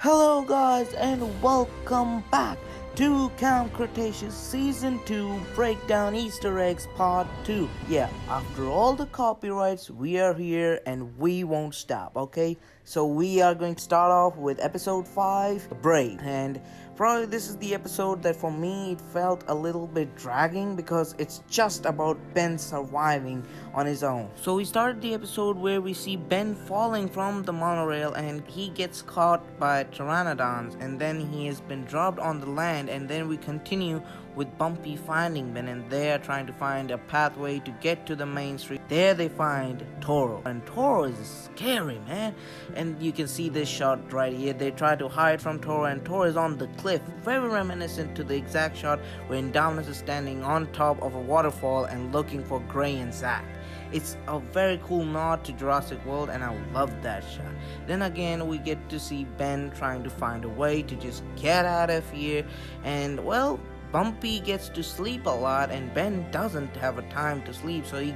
Hello guys and welcome back to Camp Cretaceous Season 2 Breakdown Easter Eggs Part 2. Yeah, after all the copyrights, we are here and we won't stop, okay? So we are going to start off with episode 5, Brave. And probably this is the episode that for me it felt a little bit dragging because it's just about Ben surviving on his own. So we started the episode where we see Ben falling from the monorail and he gets caught by pteranodons, and then he has been dropped on the land, and then we continue with Bumpy finding Ben, and they are trying to find a pathway to get to the main street. There they find Toro, and Toro is scary, man. And you can see this shot right here. They try to hide from Toro, and Toro is on the cliff, very reminiscent to the exact shot where Indominus is standing on top of a waterfall and looking for Gray and Zack. It's a very cool nod to Jurassic World, and I love that shot. Then again, we get to see Ben trying to find a way to just get out of here, and well, Bumpy gets to sleep a lot, and Ben doesn't have a time to sleep, so he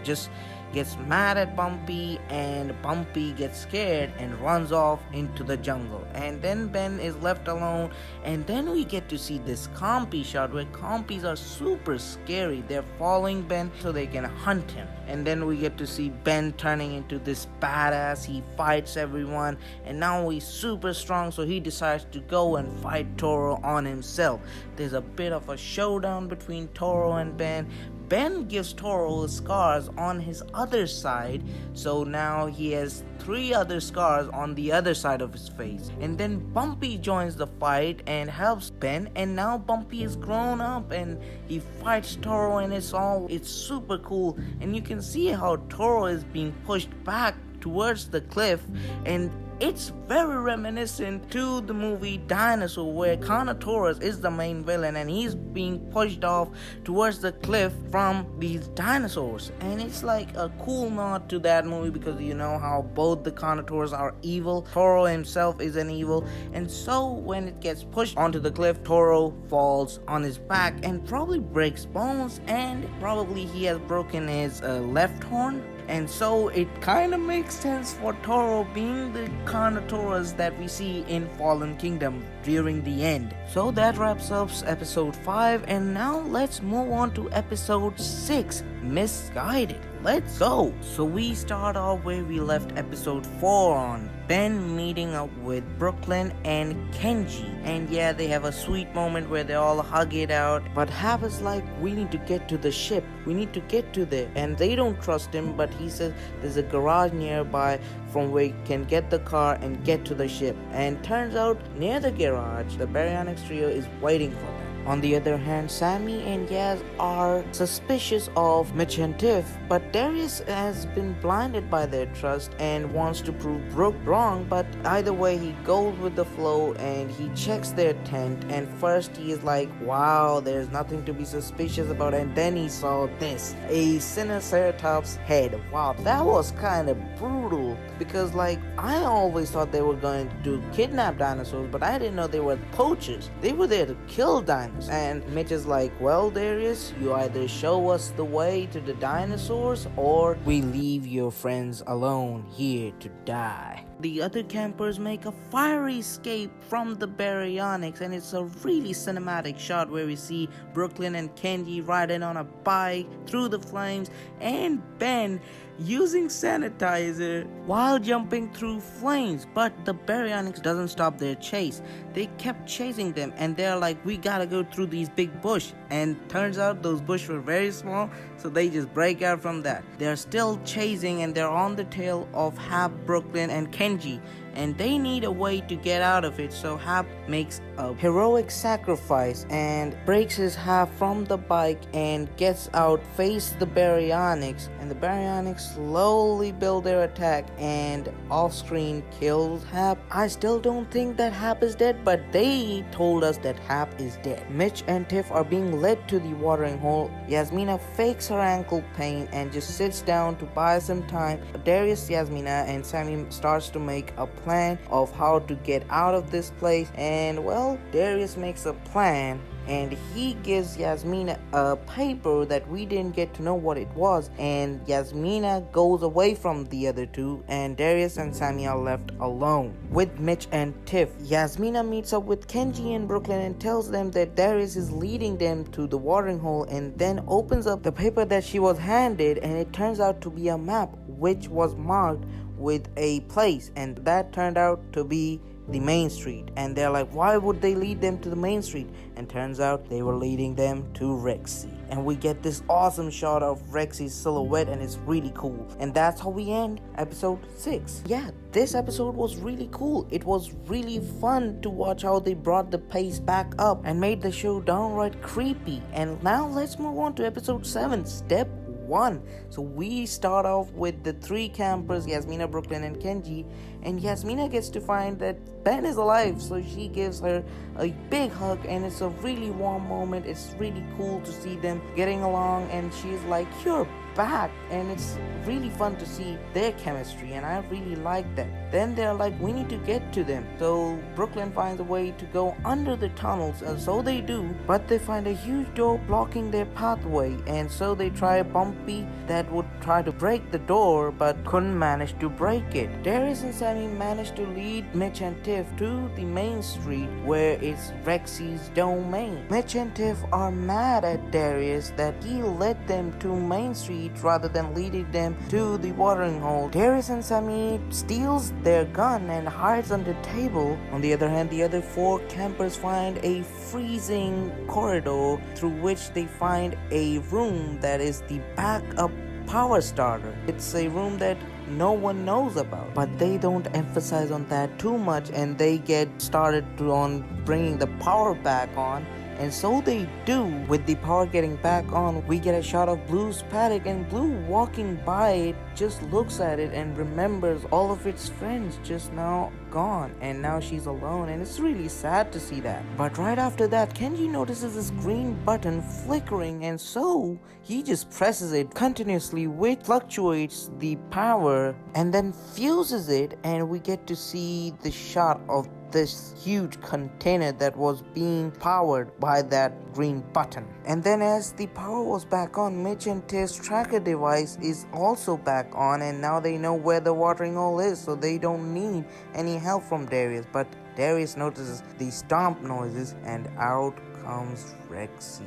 just gets mad at Bumpy, and Bumpy gets scared and runs off into the jungle. And then Ben is left alone, and then we get to see this compy shot where compies are super scary. They're following Ben so they can hunt him. And then we get to see Ben turning into this badass. He fights everyone, and now he's super strong, so he decides to go and fight Toro on himself. There's a bit of a showdown between Toro and Ben. Ben gives Toro scars on his other side, so now he has 3 other scars on the other side of his face. And then Bumpy joins the fight and helps Ben, and now Bumpy is grown up and he fights Toro, and it's super cool. And you can see how Toro is being pushed back towards the cliff, and it's very reminiscent to the movie Dinosaur, where Carnotaurus is the main villain and he's being pushed off towards the cliff from these dinosaurs. And it's like a cool nod to that movie because you know how both the Carnotaurus are evil. Toro himself is an evil, and so when it gets pushed onto the cliff, Toro falls on his back and probably breaks bones, and probably he has broken his left horn. And so it kind of makes sense for Toro being the Carnotaurus that we see in Fallen Kingdom during the end. So that wraps up episode 5, and now let's move on to episode 6, Misguided. Let's go! So we start off where we left episode 4 on Ben meeting up with Brooklyn and Kenji. And yeah, they have a sweet moment where they all hug it out. But Hap is like, we need to get to the ship. We need to get to there. And they don't trust him, but he says there's a garage nearby from where you can get the car and get to the ship. And turns out, near the garage, the Baryonyx trio is waiting for them. On the other hand, Sammy and Yaz are suspicious of Mitch and Tiff, but Darius has been blinded by their trust and wants to prove Brooke wrong. But either way, he goes with the flow and he checks their tent, and first he is like, wow, there's nothing to be suspicious about, and then he saw this, a Sinoceratops head. Wow, that was kind of brutal, because like, I always thought they were going to kidnap dinosaurs, but I didn't know they were poachers. They were there to kill dinosaurs. And Mitch is like, well, Darius, you either show us the way to the dinosaurs or we leave your friends alone here to die. The other campers make a fiery escape from the Baryonyx, and it's a really cinematic shot where we see Brooklyn and Kenji riding on a bike through the flames, and Ben using sanitizer while jumping through flames. But the Baryonyx doesn't stop their chase. They kept chasing them, and they're like, we gotta go through these big bush. And turns out those bush were very small, so they just break out from that. They're still chasing, and they're on the tail of Hap, Brooklyn, and Kenji, and they need a way to get out of it. So Hap makes a heroic sacrifice and breaks his half from the bike and gets out, face the Baryonyx, and the Baryonyx slowly build their attack and off-screen kills Hap. I still don't think that Hap is dead, but they told us that Hap is dead. Mitch and Tiff are being led to the watering hole. Yasmina fakes her ankle pain and just sits down to buy some time. Darius, Yasmina, and Sammy starts to make a plan of how to get out of this place. And well, Darius makes a plan and he gives Yasmina a paper that we didn't get to know what it was, and Yasmina goes away from the other two, and Darius and Sammy are left alone with Mitch and Tiff. Yasmina meets up with Kenji and Brooklyn and tells them that Darius is leading them to the watering hole, and then opens up the paper that she was handed, and it turns out to be a map which was marked with a place, and that turned out to be the main street. And they're like, why would they lead them to the main street? And turns out they were leading them to Rexy, and we get this awesome shot of Rexy's silhouette, and it's really cool. And that's how we end episode 6. Yeah, this episode was really cool. It was really fun to watch how they brought the pace back up and made the show downright creepy. And now let's move on to episode 7, step 1. So we start off with the 3 campers, Yasmina, Brooklyn, and Kenji, and Yasmina gets to find that Ben is alive, so she gives her a big hug, and it's a really warm moment. It's really cool to see them getting along, and she's like, you're back, and it's really fun to see their chemistry, and I really like that. Then they're like, we need to get to them, so Brooklyn finds a way to go under the tunnels, and so they do, but they find a huge door blocking their pathway, and so they try Bumpy that would try to break the door but couldn't manage to break it. Darius and Sammy managed to lead Mitch and Tiff to the main street where it's Rexy's domain. Mitch and Tiff are mad at Darius that he led them to Main Street rather than leading them to the watering hole. Darius and Sammy steals their gun and hides under the table. On the other hand, the other 4 campers find a freezing corridor through which they find a room that is the backup power starter. It's a room that no one knows about, but they don't emphasize on that too much, and they get started on bringing the power back on. And so they do. With the power getting back on, we get a shot of Blue's paddock, and Blue walking by it just looks at it and remembers all of its friends just now gone, and now she's alone, and it's really sad to see that. But right after that, Kenji notices this green button flickering, and so he just presses it continuously, which fluctuates the power and then fuses it, and we get to see the shot of this huge container that was being powered by that green button. And then as the power was back on, Mitch and Tiff's tracker device is also back on, and now they know where the watering hole is, so they don't need any help from Darius. But Darius notices the stomp noises, and out comes Rexy.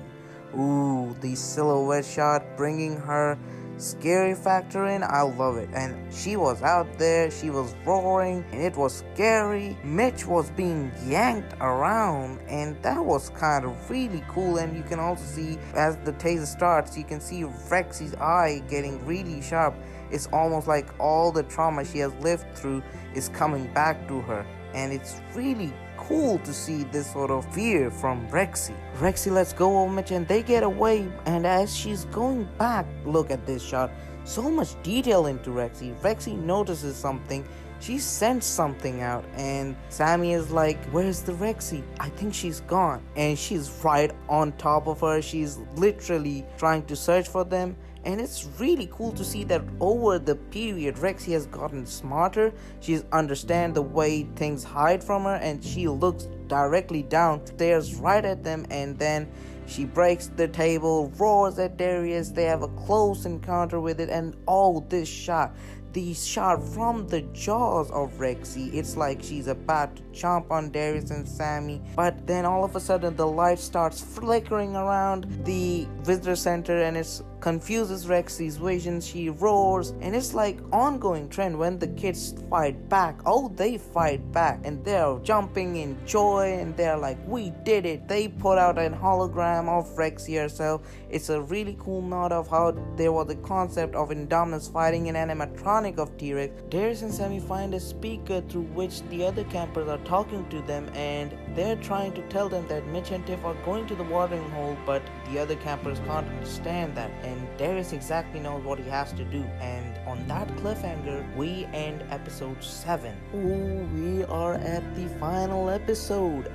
Ooh, the silhouette shot bringing her scary factor in. I love it. And she was out there, she was roaring, and it was scary. Mitch was being yanked around, and that was kind of really cool. And you can also see as the taser starts, you can see Rexy's eye getting really sharp. It's almost like all the trauma she has lived through is coming back to her, and it's really cool to see this sort of fear from Rexy. Rexy lets go of Mitch, and they get away, and as she's going back, look at this shot, so much detail into Rexy. Rexy notices something, she sends something out, and Sammy is like, where's the Rexy? I think she's gone. And she's right on top of her, she's literally trying to search for them. And it's really cool to see that over the period, Rexy has gotten smarter. She's understand the way things hide from her, and she looks directly down, stares right at them, and then she breaks the table, roars at Darius. They have a close encounter with it, and oh, this shot. The shot from the jaws of Rexy, it's like she's about to chomp on Darius and Sammy, but then all of a sudden the light starts flickering around the visitor center, and it confuses Rexy's vision. She roars, and it's like ongoing trend when the kids fight back. Oh, they fight back, and they're jumping in joy, and they're like, we did it. They put out a hologram of Rexy herself. It's a really cool nod of how there was the concept of Indominus fighting an animatronic of T-Rex. Darius and Sammy find a speaker through which the other campers are talking to them, and they're trying to tell them that Mitch and Tiff are going to the watering hole, but the other campers can't understand that, and Darius exactly knows what he has to do. And on that cliffhanger, we end episode 7. Ooh, we are at the final episode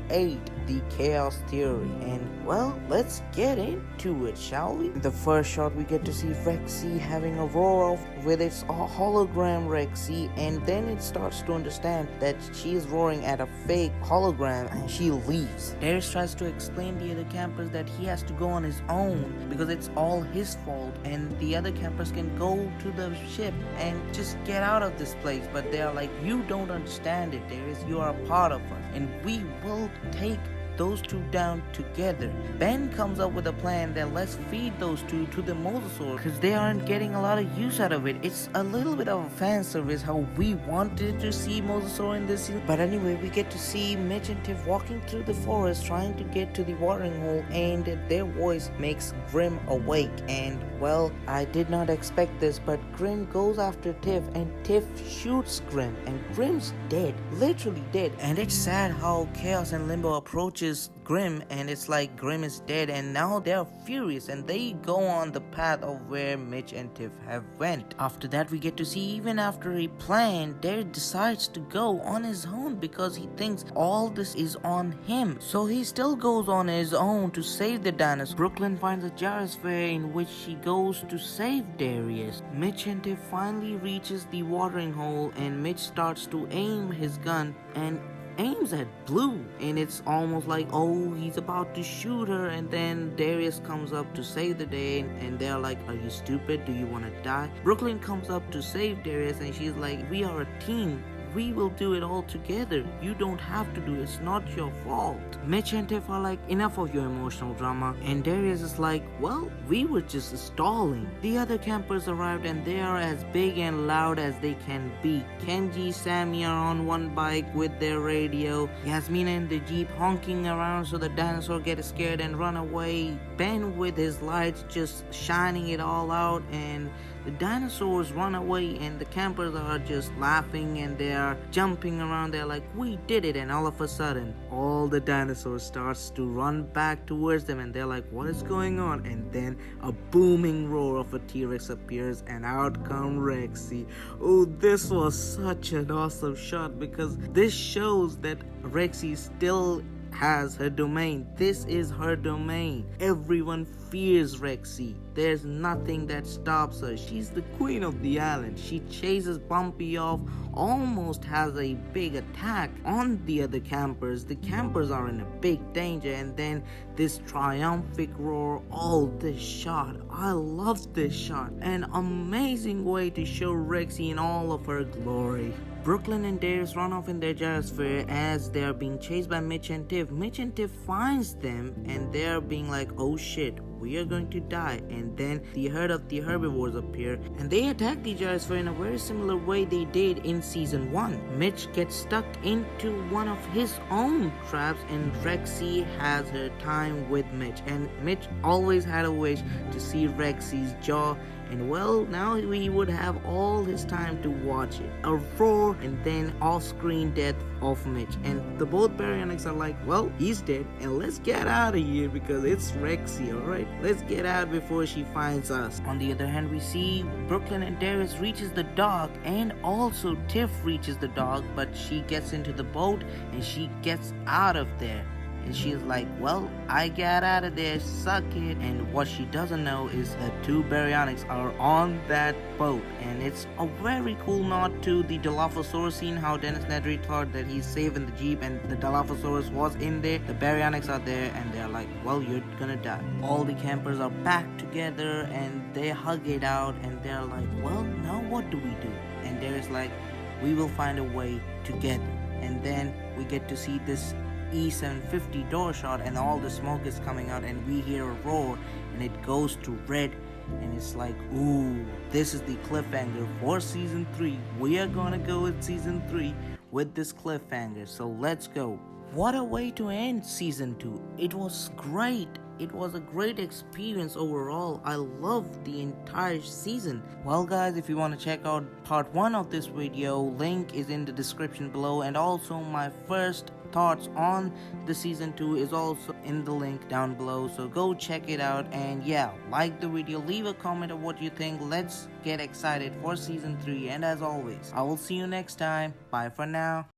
8, the Chaos Theory. And well, let's get into it, shall we? In the first shot, we get to see Rexy having a roar off with its hologram Rexy, and then it starts to understand that she is roaring at a fake hologram, and she leaves. Darius tries to explain to the other campers that he has to go on his own because it's all his fault, and the other campers can go to the ship and just get out of this place. But they are like, you don't understand it, Darius. You are a part of us, and we will take those two down together. Ben comes up with a plan that let's feed those two to the mosasaur because they aren't getting a lot of use out of it. It's a little bit of a fan service how we wanted to see mosasaur in this season. But anyway, we get to see Mitch and Tiff walking through the forest trying to get to the watering hole, and their voice makes Grim awake. And well, I did not expect this, but Grim goes after Tiff and Tiff shoots Grim, and Grim's dead, literally dead. And it's sad how Chaos and Limbo approaches Grim, and it's like Grim is dead, and now they're furious and they go on the path of where Mitch and Tiff have went. After that, we get to see even after he planned, Darius decides to go on his own because he thinks all this is on him. So he still goes on his own to save the dinosaur. Brooklyn finds a gyrosphere in which she goes to save Darius. Mitch and Tiff finally reaches the watering hole, and Mitch starts to aim his gun and aims at Blue, and it's almost like, oh, he's about to shoot her, and then Darius comes up to save the day, and they're like, are you stupid? Do you want to die? Brooklyn comes up to save Darius, and she's like, we are a team. We will do it all together. You don't have to do it. It's not your fault. Mitch and Tiff are like, enough of your emotional drama. And Darius is like, well, we were just stalling. The other campers arrived, and they are as big and loud as they can be. Kenji, Sammy are on one bike with their radio. Yasmina in the jeep honking around so the dinosaur gets scared and run away. Ben with his lights just shining it all out, and the dinosaurs run away, and the campers are just laughing and they are jumping around. They're like, we did it. And all of a sudden, all the dinosaurs starts to run back towards them, and they're like, what is going on? And then a booming roar of a T-Rex appears, and out comes Rexy. Oh, this was such an awesome shot because this shows that Rexy still has her domain. This is her domain. Everyone fears Rexy. There's nothing that stops her. She's the queen of the island. She chases Bumpy off, almost has a big attack on the other campers. The campers are in a big danger, and then this triumphant roar. Oh, this shot. I love this shot. An amazing way to show Rexy in all of her glory. Brooklyn and Darius run off in their gyrosphere as they are being chased by Mitch and Tiff. Mitch and Tiff finds them, and they're being like, oh shit, we are going to die. And then the herd of the herbivores appear, and they attack the gyrosphere in a very similar way they did in season 1. Mitch gets stuck into one of his own traps, and Rexy has her time with Mitch. And Mitch always had a wish to see Rexy's jaw, and well, now we would have all his time to watch it. A roar, and then off-screen death of Mitch. And the both baryonyx are like, well, he's dead, and let's get out of here because it's Rexy, alright? Let's get out before she finds us. On the other hand, we see Brooklyn and Darius reaches the dock, and also Tiff reaches the dock, but she gets into the boat and she gets out of there. And she's like, well, I got out of there, suck it. And what she doesn't know is that 2 baryonyx are on that boat. And it's a very cool nod to the Dilophosaurus scene, how Dennis Nedry thought that he's safe in the Jeep and the Dilophosaurus was in there. The baryonyx are there, and they're like, well, you're gonna die. All the campers are back together, and they hug it out, and they're like, well, now what do we do? And there's like, we will find a way together. And then we get to see this E750 door shot, and all the smoke is coming out, and we hear a roar, and it goes to red, and it's like, ooh, this is the cliffhanger for season 3. We are gonna go with season 3 with this cliffhanger, so let's go. What a way to end season 2. It was great. It was a great experience overall. I loved the entire season. Well guys, if you want to check out part 1 of this video, link is in the description below, and also my first thoughts on the season 2 is also in the link down below, so go check it out. And yeah, like the video, leave a comment of what you think. Let's get excited for season 3, and as always, I will see you next time. Bye for now.